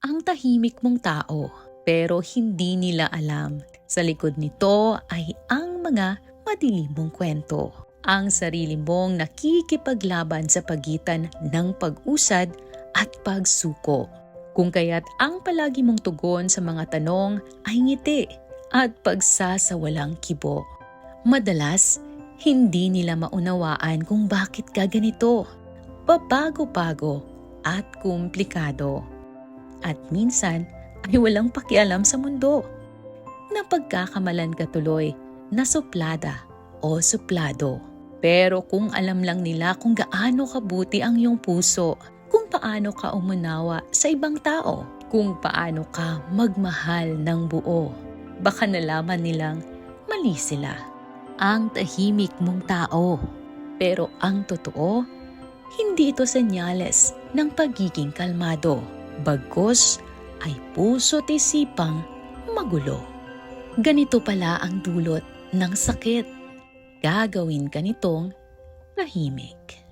ang tahimik mong tao. Pero hindi nila alam, sa likod nito ay ang mga madilim mong kwento. Ang sarili mong nakikipaglaban sa pagitan ng pag-usad at pagsuko. Kung kaya't ang palagi mong tugon sa mga tanong ay ngiti at pagsasawalang kibo. Madalas, hindi nila maunawaan kung bakit ka ganito. Pabago-bago at komplikado. At minsan ay walang pakialam sa mundo. Napagkakamalan ka tuloy na suplada o suplado. Pero kung alam lang nila kung gaano kabuti ang iyong puso, kung paano ka umunawa sa ibang tao, kung paano ka magmahal ng buo, baka nalaman nilang mali sila. Ang tahimik mong tao. Pero ang totoo, hindi ito senyales ng pagiging kalmado. Bagkus ay puso't isipang magulo. Ganito pala ang dulot ng sakit. Gagawin ka nitong tahimik.